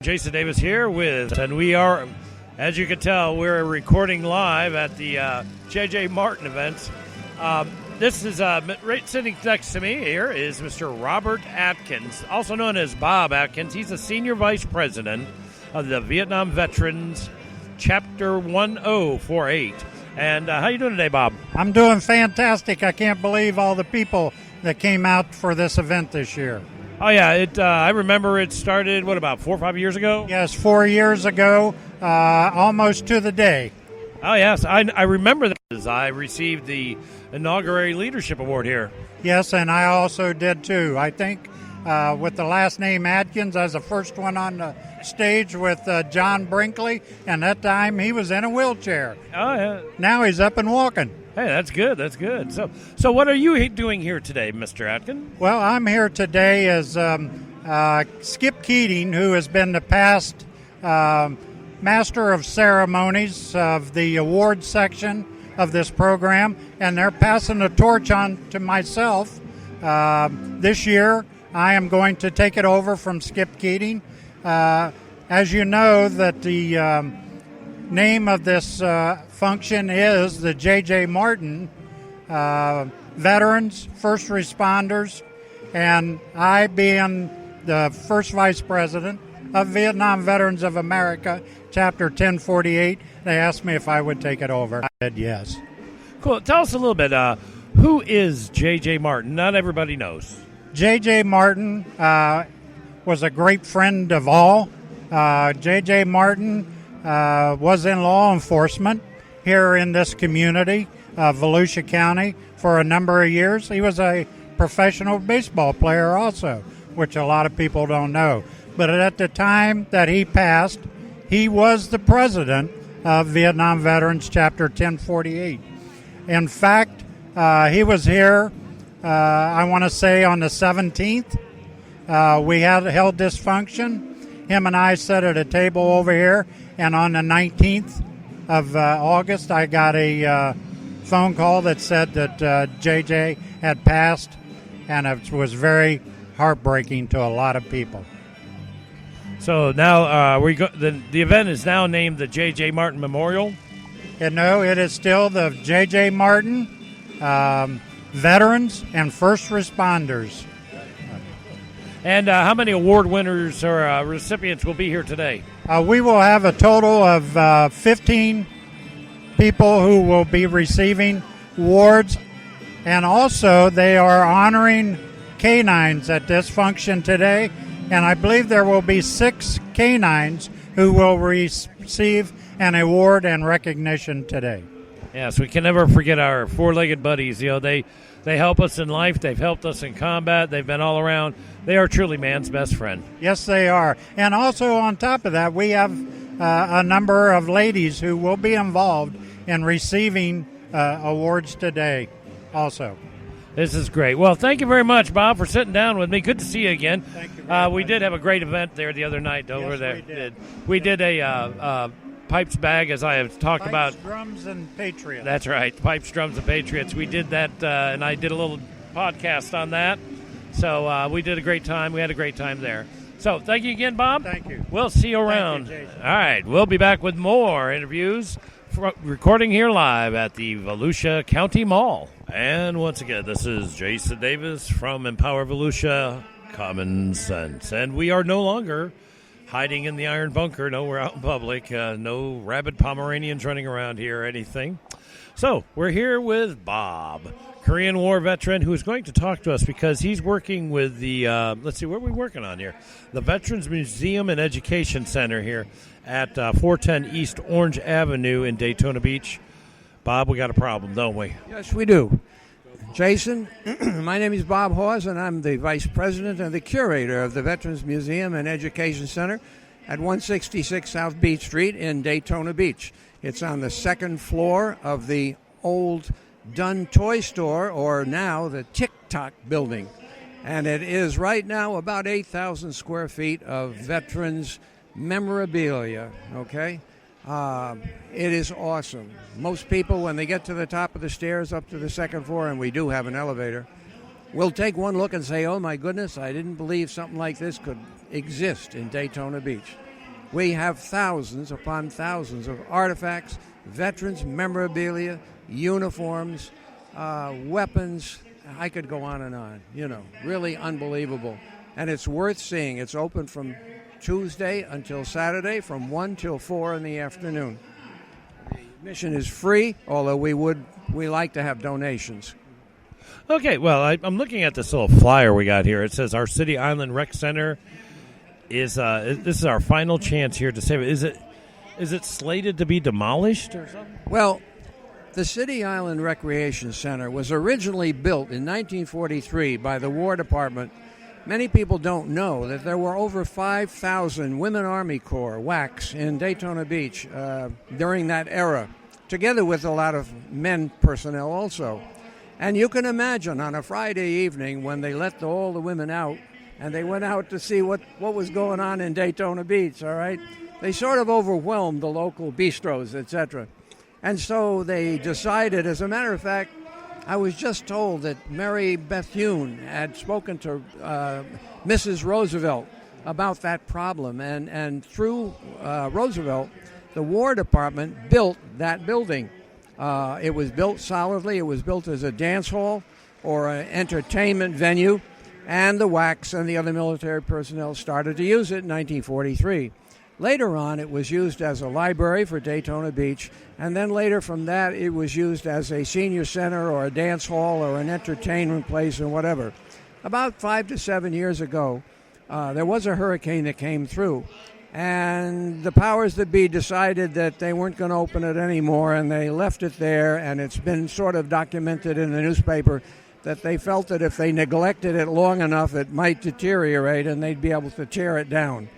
Jason Davis here and we are, as you can tell, we're recording live at the J.J. Martin event. This is right sitting next to me here is Mr. Robert Atkins, also known as Bob Atkins. He's the Senior Vice President of the Vietnam Veterans Chapter 1048. And how you doing today, Bob? I'm doing fantastic. I can't believe all the people that came out for this event this year. Oh, yeah. I remember it started, about 4 or 5 years ago? Yes, 4 years ago, almost to the day. Oh, yes. I remember that. I received the Inaugural Leadership Award here. Yes, and I also did, too. I think with the last name Atkins, I was the first one on the stage with John Brinkley, and that time he was in a wheelchair. Oh, yeah. Now he's up and walking. Hey, that's good. That's good. So what are you doing here today, Mr. Atkin? Well, I'm here today as Skip Keating, who has been the past master of ceremonies of the awards section of this program, and they're passing the torch on to myself. This year, I am going to take it over from Skip Keating. As you know, that the name of this function is the J.J. Martin Veterans, First Responders, and I being the first Vice President of Vietnam Veterans of America, Chapter 1048, they asked me if I would take it over. I said yes. Cool. Tell us a little bit, who is J.J. Martin? Not everybody knows. J.J. Martin was a great friend of all. J.J. Martin was in law enforcement here in this community of Volusia County for a number of years. He was a professional baseball player also, which a lot of people don't know. But at the time that he passed, he was the president of Vietnam Veterans Chapter 1048. In fact, he was here, I want to say, on the 17th. We held this function. Him and I sat at a table over here, and on the 19th of August, I got a phone call that said that JJ had passed, and it was very heartbreaking to a lot of people. So now the event is now named the J.J. Martin Memorial? And no, it is still the J.J. Martin Veterans and First Responders. And how many award winners or recipients will be here today? We will have a total of 15 people who will be receiving awards, and also they are honoring canines at this function today, and I believe there will be 6 canines who will receive an award and recognition today. Yes, we can never forget our four-legged buddies. You know, they help us in life. They've helped us in combat. They've been all around. They are truly man's best friend. Yes, they are. And also on top of that, we have a number of ladies who will be involved in receiving awards today also. This is great. Well, thank you very much, Bob, for sitting down with me. Good to see you again. Thank you. We did have a great event there the other night over yes, there. We did a pipes bag, as I have talked about. Pipes, drums, and Patriots. That's right. Pipes, drums, and Patriots. We did that, and I did a little podcast on that. So we did a great time. We had a great time there. So thank you again, Bob. Thank you. We'll see you around. Thank you, Jason. All right. We'll be back with more interviews, recording here live at the Volusia County Mall. And once again, this is Jason Davis from Empower Volusia Common Sense. And we are no longer hiding in the iron bunker. No, we're out in public. No rabid Pomeranians running around here or anything. So we're here with Bob, Korean War veteran, who is going to talk to us because he's working with the, let's see, what are we working on here? The Veterans Museum and Education Center here at 410 East Orange Avenue in Daytona Beach. Bob, we got a problem, don't we? Yes, we do. Jason, my name is Bob Hawes, and I'm the Vice President and the Curator of the Veterans Museum and Education Center at 166 South Beach Street in Daytona Beach. It's on the second floor of the old Dunn Toy Store, or now the Tick-Tock building. And it is right now about 8,000 square feet of veterans memorabilia, okay? It is awesome. Most people, when they get to the top of the stairs up to the second floor, and we do have an elevator, will take one look and say, oh my goodness, I didn't believe something like this could exist in Daytona Beach. We have thousands upon thousands of artifacts, veterans memorabilia, uniforms, weapons. I could go on and on, really unbelievable. And it's worth seeing. It's open from Tuesday until Saturday from 1 till 4 in the afternoon. The admission is free, although we like to have donations. Okay, well, I'm looking at this little flyer we got here. It says our City Island Rec Center is this is our final chance here to save it. Is it slated to be demolished or something? Well, the City Island Recreation Center was originally built in 1943 by the War Department. Many people don't know that there were over 5,000 Women Army Corps, WACs, in Daytona Beach during that era, together with a lot of men personnel also. And you can imagine on a Friday evening when they let all the women out and they went out to see what was going on in Daytona Beach, all right? They sort of overwhelmed the local bistros, etc. And so they decided, as a matter of fact, I was just told that Mary Bethune had spoken to Mrs. Roosevelt about that problem. And through Roosevelt, the War Department built that building. It was built solidly. It was built as a dance hall or an entertainment venue. And the WACs and the other military personnel started to use it in 1943. Later on, it was used as a library for Daytona Beach, and then later from that, it was used as a senior center or a dance hall or an entertainment place or whatever. About 5 to 7 years ago, there was a hurricane that came through, and the powers that be decided that they weren't going to open it anymore, and they left it there, and it's been sort of documented in the newspaper that they felt that if they neglected it long enough, it might deteriorate, and they'd be able to tear it down.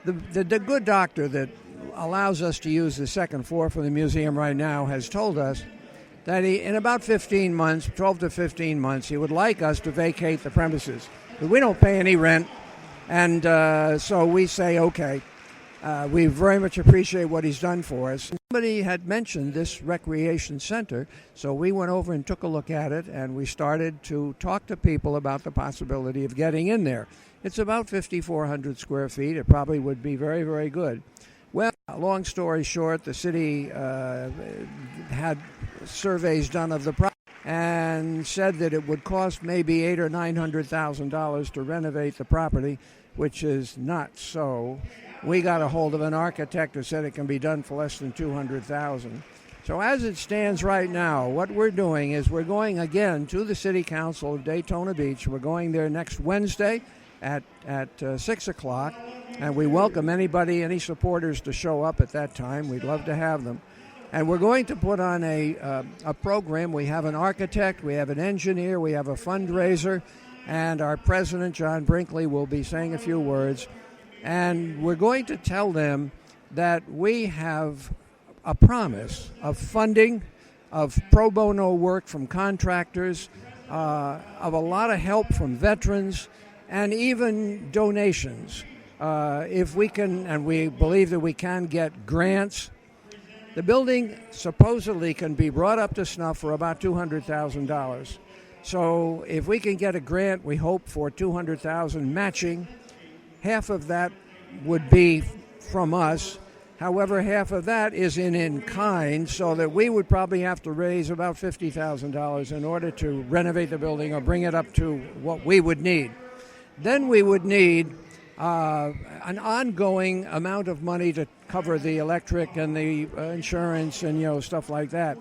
The good doctor that allows us to use the second floor for the museum right now has told us that in about 15 months, 12 to 15 months, he would like us to vacate the premises. But we don't pay any rent, and so we say, okay, we very much appreciate what he's done for us. Somebody had mentioned this recreation center, so we went over and took a look at it, and we started to talk to people about the possibility of getting in there. It's about 5,400 square feet. It probably would be very, very good. Well, long story short, the city had surveys done of the property and said that it would cost maybe $800,000 or $900,000 to renovate the property, which is not so. We got a hold of an architect who said it can be done for less than $200,000. So as it stands right now, what we're doing is we're going again to the City Council of Daytona Beach. We're going there next Wednesday at 6 o'clock, and we welcome any supporters to show up at that time. We'd love to have them. And we're going to put on a program. We have an architect, we have an engineer, we have a fundraiser, and our president, John Brinkley, will be saying a few words. And we're going to tell them that we have a promise of funding, of pro bono work from contractors, of a lot of help from veterans, and even donations. If we can, and we believe that we can get grants. The building supposedly can be brought up to snuff for about $200,000. So if we can get a grant, we hope for $200,000 matching. Half of that would be from us. However, half of that is in kind, so that we would probably have to raise about $50,000 in order to renovate the building or bring it up to what we would need. Then we would need an ongoing amount of money to cover the electric and the insurance and stuff like that.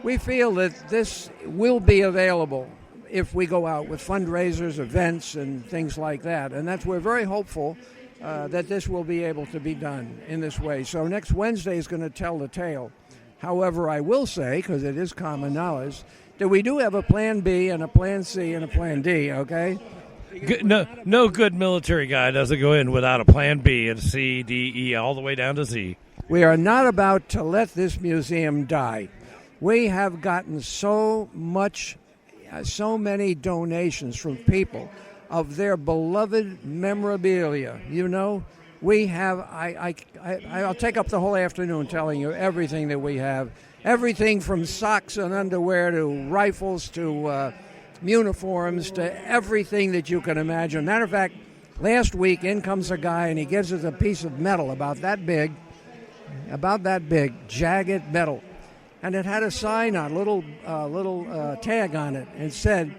We feel that this will be available if we go out with fundraisers, events, and things like that. And we're very hopeful that this will be able to be done in this way. So next Wednesday is going to tell the tale. However, I will say, because it is common knowledge, that we do have a Plan B and a Plan C and a Plan D, okay? No good military guy doesn't go in without a Plan B and C, D, E, all the way down to Z. We are not about to let this museum die. We have gotten so many donations from people of their beloved memorabilia. We have, I'll take up the whole afternoon telling you everything that we have. Everything from socks and underwear to rifles to uniforms to everything that you can imagine. Matter of fact, Last week, in comes a guy, and he gives us a piece of metal about that big, jagged metal. And it had a sign on, little tag on it. It said,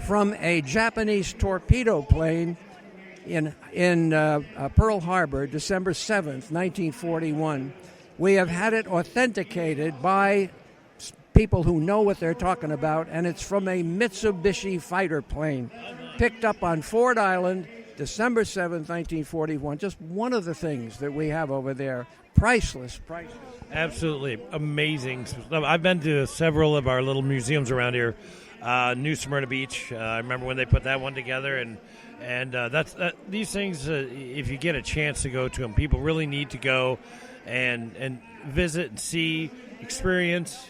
from a Japanese torpedo plane in Pearl Harbor, December 7th, 1941. We have had it authenticated by people who know what they're talking about, and it's from a Mitsubishi fighter plane picked up on Ford Island, December 7th, 1941. Just one of the things that we have over there. Priceless. Absolutely amazing. I've been to several of our little museums around here. New Smyrna Beach. I remember when they put that one together, and that's these things. If you get a chance to go to them, people really need to go and visit and see, experience,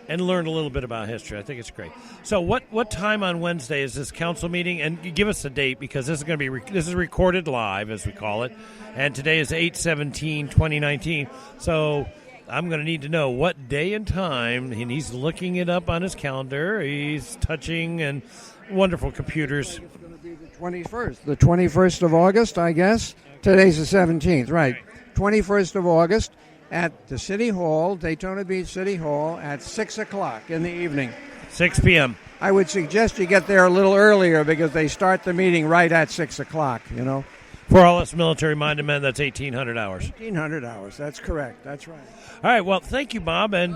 and learn a little bit about history. I think it's great. So, what time on Wednesday is this council meeting? And you give us a date, because this is going to be this is recorded live, as we call it, and today is 8/17/2019. So I'm going to need to know what day and time, and he's looking it up on his calendar. He's touching and wonderful computers. It's going to be the 21st. The 21st of August, I guess. Today's the 17th, right. 21st of August at the City Hall, Daytona Beach City Hall, at 6 o'clock in the evening. 6 p.m. I would suggest you get there a little earlier, because they start the meeting right at 6 o'clock, you know. For all us military-minded men, that's 1,800 hours. 1,800 hours, that's correct. That's right. All right, well, thank you, Bob. And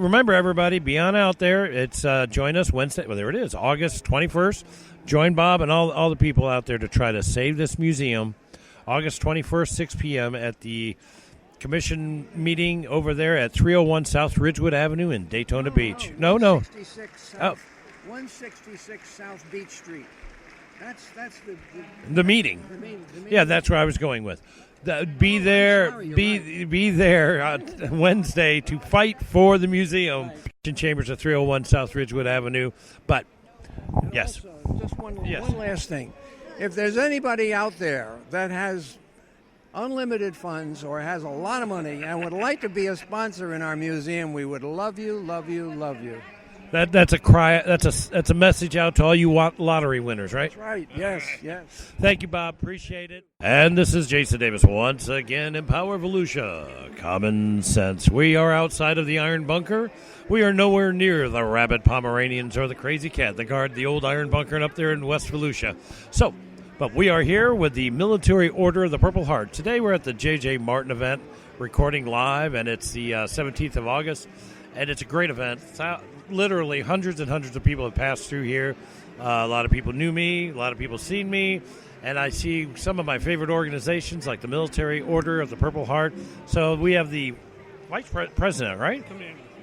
remember, everybody, be on out there. It's join us Wednesday. Well, there it is, August 21st. Join Bob and all the people out there to try to save this museum. August 21st, 6 p.m. at the commission meeting over there at 301 South Ridgewood Avenue in Daytona Beach. No. 166 South Beach Street. That's the meeting. The meeting. Yeah, that's where I was going with. Be there Wednesday to fight for the museum. Right. Chambers at 301 South Ridgewood Avenue. But yes, also, just one last thing. If there's anybody out there that has unlimited funds or has a lot of money and would like to be a sponsor in our museum, we would love you, love you, love you. That's a cry. That's a message out to all you lottery winners, right? That's right. Yes. Thank you, Bob. Appreciate it. And this is Jason Davis once again in Power Volusia. Common sense. We are outside of the Iron Bunker. We are nowhere near the rabid Pomeranians or the crazy cat that guard the old Iron Bunker up there in West Volusia. But we are here with the Military Order of the Purple Heart. Today we're at the J.J. Martin event, recording live, and it's the 17th of August. And it's a great event. Literally hundreds and hundreds of people have passed through here. A lot of people knew me. A lot of people seen me. And I see some of my favorite organizations, like the Military Order of the Purple Heart. So we have the Vice President, right?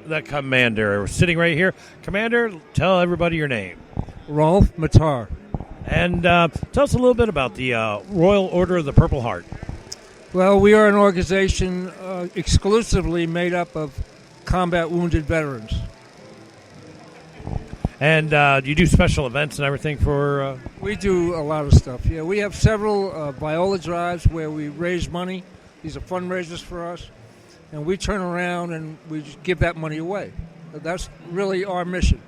The Commander sitting right here. Commander, tell everybody your name. Rolf Matar. And tell us a little bit about the Royal Order of the Purple Heart. Well, we are an organization exclusively made up of combat wounded veterans. And you do special events and everything for... We do a lot of stuff, yeah. We have several Viola drives where we raise money. These are fundraisers for us. And we turn around and we just give that money away. That's really our mission.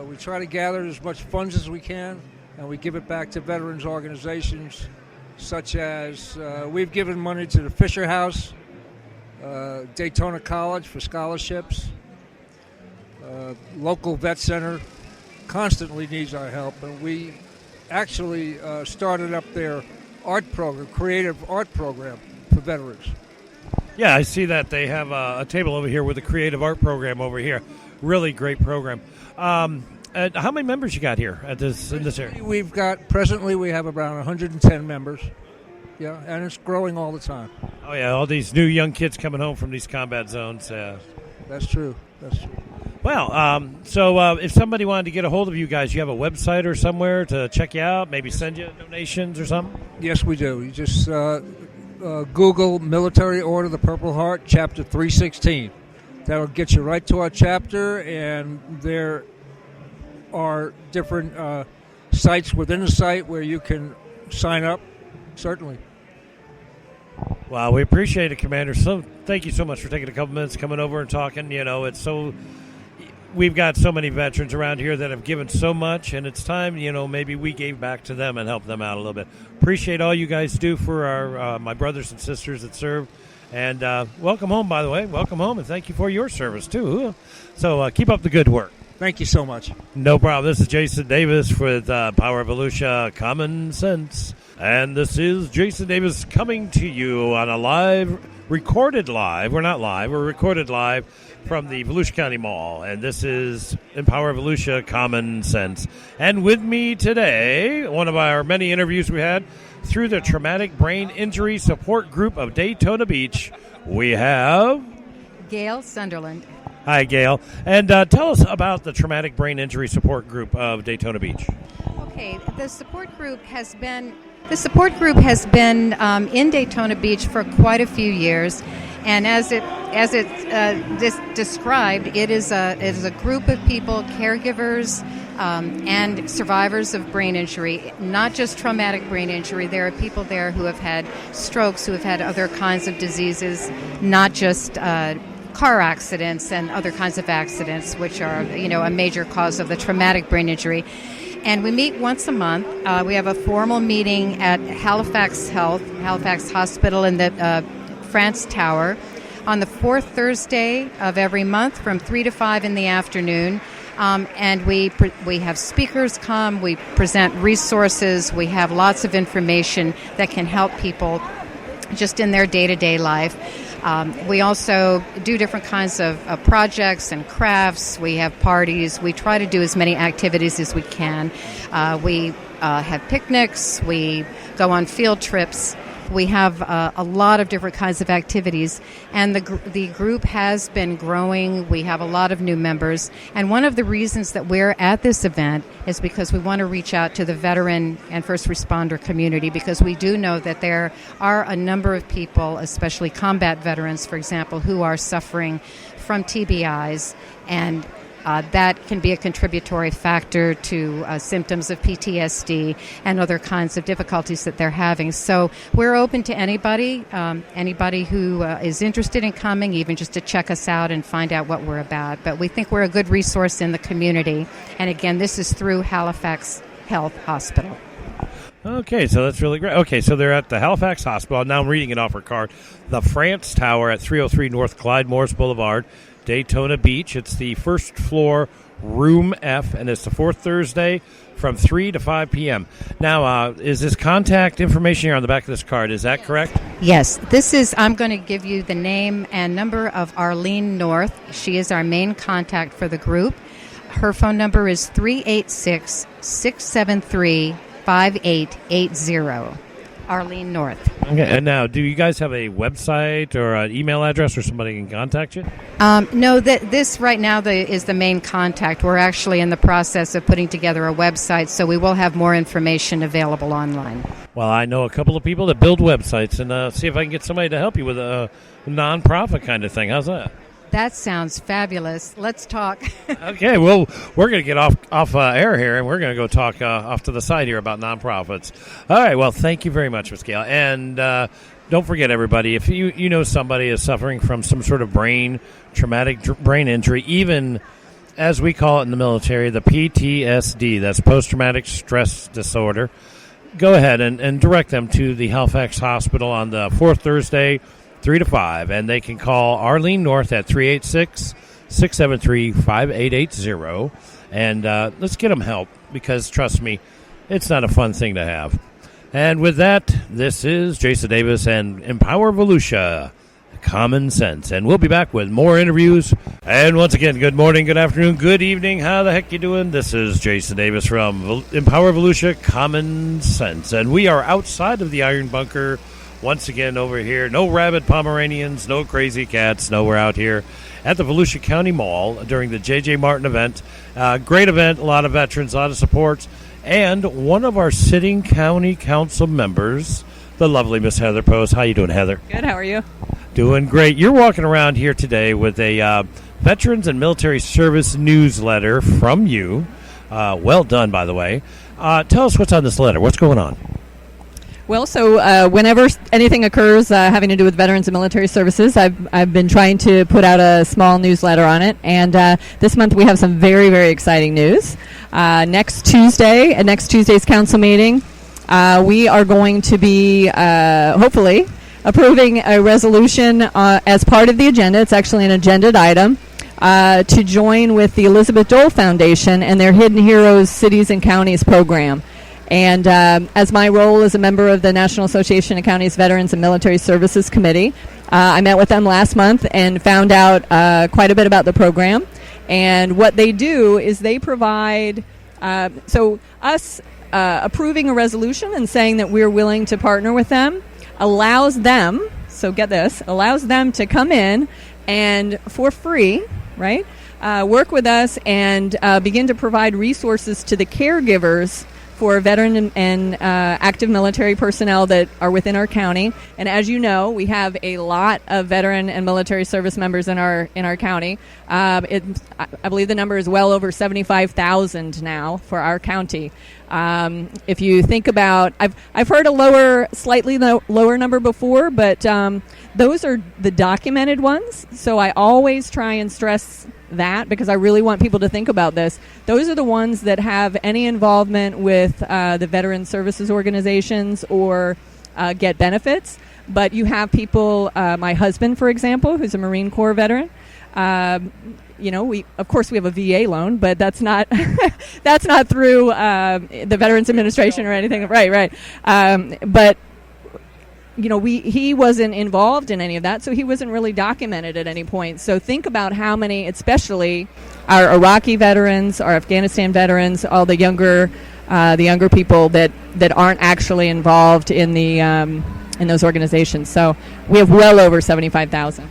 We try to gather as much funds as we can, and we give it back to veterans organizations, such as we've given money to the Fisher House, Daytona College for scholarships. Local vet center constantly needs our help, and we actually started up their art program, creative art program for veterans. Yeah, I see that they have a table over here with a creative art program over here. Really great program. How many members you got here in this area? Presently we have about 110 members. Yeah, and it's growing all the time. Oh yeah, all these new young kids coming home from these combat zones. That's true. Well, so if somebody wanted to get a hold of you guys, you have a website or somewhere to check you out, maybe send you donations or something? Yes, we do. You just Google Military Order of the Purple Heart, Chapter 316. That'll get you right to our chapter, and there are different sites within the site where you can sign up, certainly. Wow, we appreciate it, Commander. So thank you so much for taking a couple minutes, coming over and talking. You know, it's so we've got so many veterans around here that have given so much, and it's time, maybe we gave back to them and helped them out a little bit. Appreciate all you guys do for our my brothers and sisters that serve. And welcome home, by the way. Welcome home, and thank you for your service, too. So keep up the good work. Thank you so much. No problem. This is Jason Davis with Power of Volusia Common Sense. And this is Jason Davis coming to you on a recorded live. We're not live. We're recorded live from the Volusia County Mall. And this is Empower Volusia Common Sense. And with me today, one of our many interviews we had through the Traumatic Brain Injury Support Group of Daytona Beach, we have Gail Sunderland. Hi, Gail. And tell us about the Traumatic Brain Injury Support Group of Daytona Beach. Okay, the support group has been in Daytona Beach for quite a few years, and as it's described, it is a group of people, caregivers, and survivors of brain injury, not just traumatic brain injury. There are people there who have had strokes, who have had other kinds of diseases, not just car accidents and other kinds of accidents, which are, a major cause of the traumatic brain injury. And we meet once a month. We have a formal meeting at Halifax Hospital in the France Tower on the fourth Thursday of every month from 3 to 5 in the afternoon. And we have speakers come, we present resources, we have lots of information that can help people just in their day-to-day life. We also do different kinds of projects and crafts. We have parties. We try to do as many activities as we can. We have picnics. We go on field trips. We have a lot of different kinds of activities, and the group has been growing. We have a lot of new members, and one of the reasons that we're at this event is because we want to reach out to the veteran and first responder community, because we do know that there are a number of people, especially combat veterans, for example, who are suffering from TBIs, and that can be a contributory factor to symptoms of PTSD and other kinds of difficulties that they're having. So we're open to anybody who is interested in coming, even just to check us out and find out what we're about. But we think we're a good resource in the community. And again, this is through Halifax Health Hospital. Okay, so that's really great. Okay, so they're at the Halifax Hospital. Now I'm reading it off her card. The France Tower at 303 North Clyde Morris Boulevard, Daytona Beach. It's the first floor, room F, and it's the fourth Thursday from 3 to 5 p.m. Now, is this contact information here on the back of this card? Is that correct? Yes. I'm going to give you the name and number of Arlene North. She is our main contact for the group. Her phone number is 386-673-5880. Arlene North. Okay, and now, do you guys have a website or an email address where somebody can contact you? No, this right now is the main contact. We're actually in the process of putting together a website, so we will have more information available online. Well, I know a couple of people that build websites, and see if I can get somebody to help you with a nonprofit kind of thing. How's that? That sounds fabulous. Let's talk. Okay, well, we're going to get off air here, and we're going to go talk off to the side here about nonprofits. All right, well, thank you very much, Ms. Gail. And don't forget, everybody, if you know somebody is suffering from some sort of traumatic brain injury, even as we call it in the military, the PTSD, that's post-traumatic stress disorder, go ahead and direct them to the Halifax Hospital on the fourth Thursday, 3 to 5, and they can call Arlene North at 386-673-5880, and let's get them help, because, trust me, it's not a fun thing to have. And with that, this is Jason Davis and Empower Volusia Common Sense, and we'll be back with more interviews. And once again, good morning, good afternoon, good evening, how the heck you doing? This is Jason Davis from Empower Volusia Common Sense, and we are outside of the Iron Bunker once again over here. No rabid Pomeranians, no crazy cats. No, we're out here at the Volusia County Mall during the J.J. Martin event. Great event, a lot of veterans, a lot of supports. And one of our sitting county council members, the lovely Miss Heather Post. How you doing, Heather? Good, how are you? Doing great. You're walking around here today with a Veterans and Military Service newsletter from you. Well done, by the way. Tell us what's on this letter. What's going on? Well, so whenever anything occurs having to do with veterans and military services, I've been trying to put out a small newsletter on it. And this month we have some very, very exciting news. Next Tuesday, at next Tuesday's council meeting, we are going to be hopefully approving a resolution as part of the agenda. It's actually an agended item to join with the Elizabeth Dole Foundation and their Hidden Heroes Cities and Counties program. And as my role as a member of the National Association of Counties Veterans and Military Services Committee, I met with them last month and found out quite a bit about the program. And what they do is they provide, approving a resolution and saying that we're willing to partner with them allows them, so get this, allows them to come in and for free, right, work with us and begin to provide resources to the caregivers for veteran and active military personnel that are within our county. And as you know, we have a lot of veteran and military service members in our county. I believe the number is well over 75,000 now for our county. If you think about, I've heard a slightly lower number before, but those are the documented ones. So I always try and stress that because I really want people to think about this. Those are the ones that have any involvement with the veteran services organizations or get benefits. But you have people, my husband, for example, who's a Marine Corps veteran. We have a VA loan, but that's not that's not through the Veterans Administration or anything. Right. But he wasn't involved in any of that, so he wasn't really documented at any point. So think about how many, especially our Iraqi veterans, our Afghanistan veterans, all the younger people that aren't actually involved in the in those organizations. So we have well over 75,000.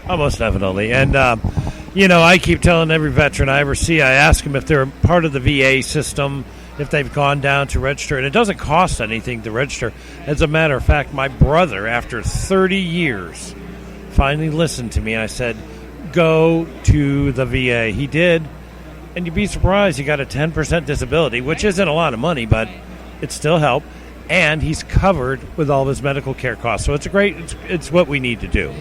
Almost definitely. And, I keep telling every veteran I ever see, I ask them if they're part of the VA system, if they've gone down to register. And it doesn't cost anything to register. As a matter of fact, my brother, after 30 years, finally listened to me. I said, go to the VA. He did. And you'd be surprised he got a 10% disability, which isn't a lot of money, but it still helped. And he's covered with all of his medical care costs. So it's what we need to do.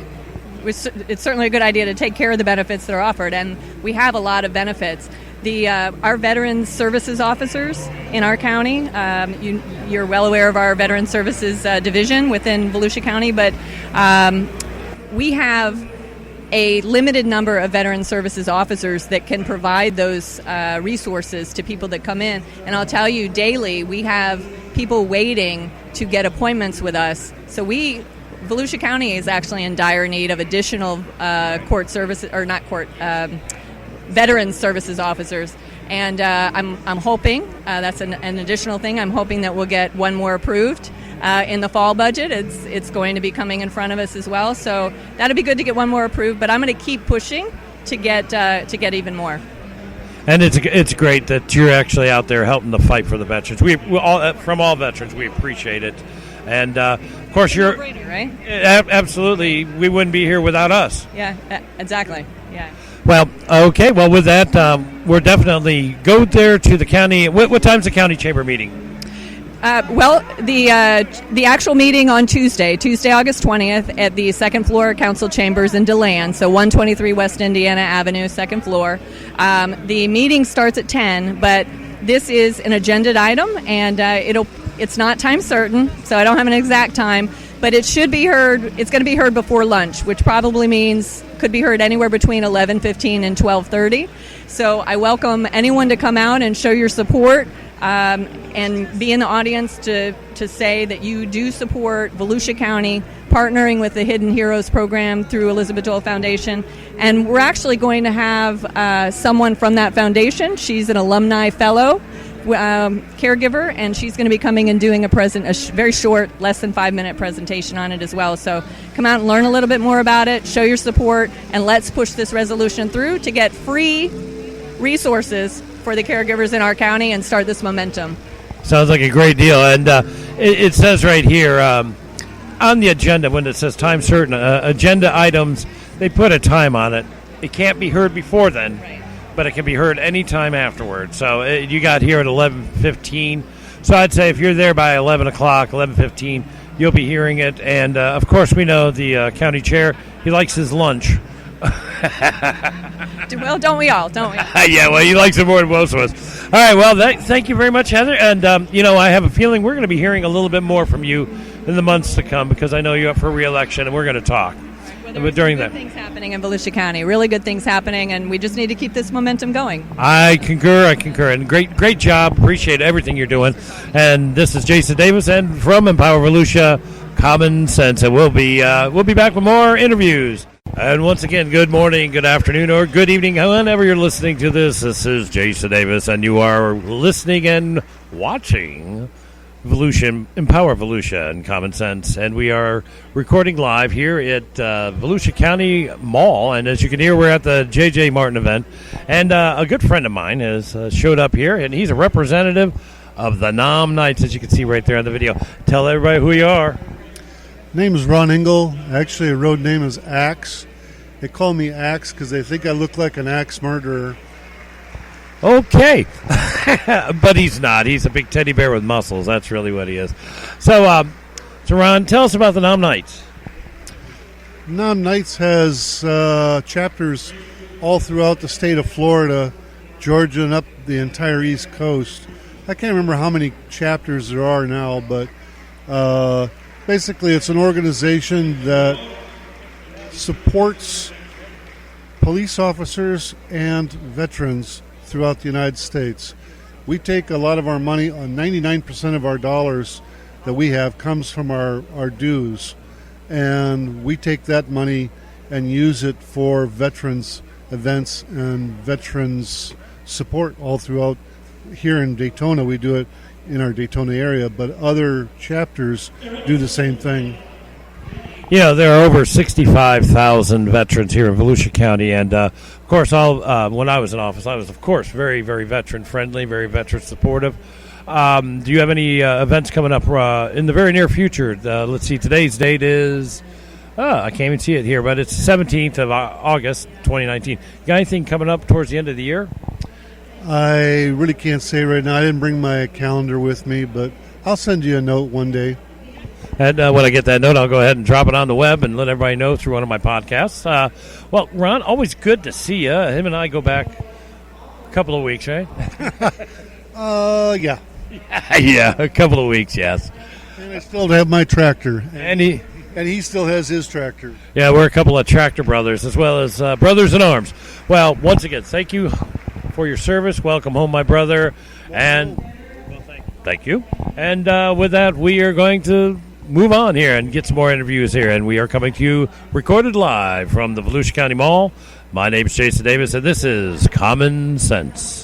It's certainly a good idea to take care of the benefits that are offered, and we have a lot of benefits. Our Veterans Services officers in our county, you're well aware of our Veterans Services division within Volusia County, but we have a limited number of Veterans Services officers that can provide those resources to people that come in. And I'll tell you, daily we have people waiting to get appointments with us. So Volusia County is actually in dire need of additional court services, or not court, Veterans Services officers. And I'm hoping, that's an additional thing, I'm hoping that we'll get one more approved in the fall budget. It's going to be coming in front of us as well. So that'd be good to get one more approved, but I'm going to keep pushing to get even more. And it's great that you're actually out there helping to fight for the veterans. We all, from all veterans, we appreciate it. And, of course, you're... right? Absolutely. We wouldn't be here without us. Yeah, exactly. Yeah. Well, okay. Well, with that, we're definitely go there to the county. What time's the county chamber meeting? The actual meeting on Tuesday, August 20th, at the second floor council chambers in DeLand, so 123 West Indiana Avenue, second floor. The meeting starts at 10, but this is an agended item, and it's not time certain, so I don't have an exact time, but it should be heard. It's going to be heard before lunch, which probably means could be heard anywhere between 11:15 and 12:30. So I welcome anyone to come out and show your support and be in the audience to say that you do support Volusia County partnering with the Hidden Heroes program through Elizabeth Dole Foundation. And we're actually going to have someone from that foundation. She's an alumni fellow, caregiver, and she's going to be coming and doing a very short, less than 5-minute presentation on it as well. So come out and learn a little bit more about it, show your support, and let's push this resolution through to get free resources for the caregivers in our county and start this momentum. Sounds like a great deal. And it says right here on the agenda, when it says time certain, agenda items, they put a time on it. It can't be heard before then, right, but it can be heard any time afterward. So you got here at 11:15. So I'd say if you're there by 11 o'clock, 11:15, you'll be hearing it. And, of course, we know the county chair, he likes his lunch. Well, don't we all? Don't we? Yeah, well, he likes it more than most of us. All right, well, thank you very much, Heather. And, I have a feeling we're going to be hearing a little bit more from you in the months to come because I know you're up for re-election, and we're going to talk. But during that, things happening in Volusia County, really good things happening, and we just need to keep this momentum going. I concur, and great job. Appreciate everything you're doing. And this is Jason Davis, and from Empower Volusia, Common Sense, and we'll be back with more interviews. And once again, good morning, good afternoon, or good evening, whenever you're listening to this. This is Jason Davis, and you are listening and watching Empower Volusia and Common Sense, and we are recording live here at Volusia County Mall, and as you can hear, we're at the J.J. Martin event, and a good friend of mine has showed up here, and he's a representative of the Nom Knights, as you can see right there on the video. Tell everybody who you are. Name is Ron Engel. Actually, a road name is Axe. They call me Axe because they think I look like an axe murderer. Okay. But he's not. He's a big teddy bear with muscles. That's really what he is. So Ron, tell us about the Nom Knights. Nom Knights has chapters all throughout the state of Florida, Georgia, and up the entire East Coast. I can't remember how many chapters there are now, but basically it's an organization that supports police officers and veterans throughout the United States. We take a lot of our money, 99% of our dollars that we have comes from our dues, and we take that money and use it for veterans events and veterans support all throughout. Here in Daytona, we do it in our Daytona area, but other chapters do the same thing. There are over 65,000 veterans here in Volusia County, and of course, when I was in office, I was, of course, very, very veteran-friendly, very veteran-supportive. Do you have any events coming up in the very near future? Let's see, today's date is, I can't even see it here, but it's 17th of August, 2019. You got anything coming up towards the end of the year? I really can't say right now. I didn't bring my calendar with me, but I'll send you a note one day. And when I get that note, I'll go ahead and drop it on the web and let everybody know through one of my podcasts. Well, Ron, always good to see you. Him and I go back a couple of weeks, right? Yeah. Yeah, a couple of weeks, yes. And I still have my tractor. And he still has his tractor. Yeah, we're a couple of tractor brothers as well as brothers in arms. Well, once again, thank you for your service. Welcome home, my brother. And thank you. And with that, we are going to move on here and get some more interviews here. And we are coming to you recorded live from the Volusia County Mall. My name is Jason Davis, and this is Common Sense.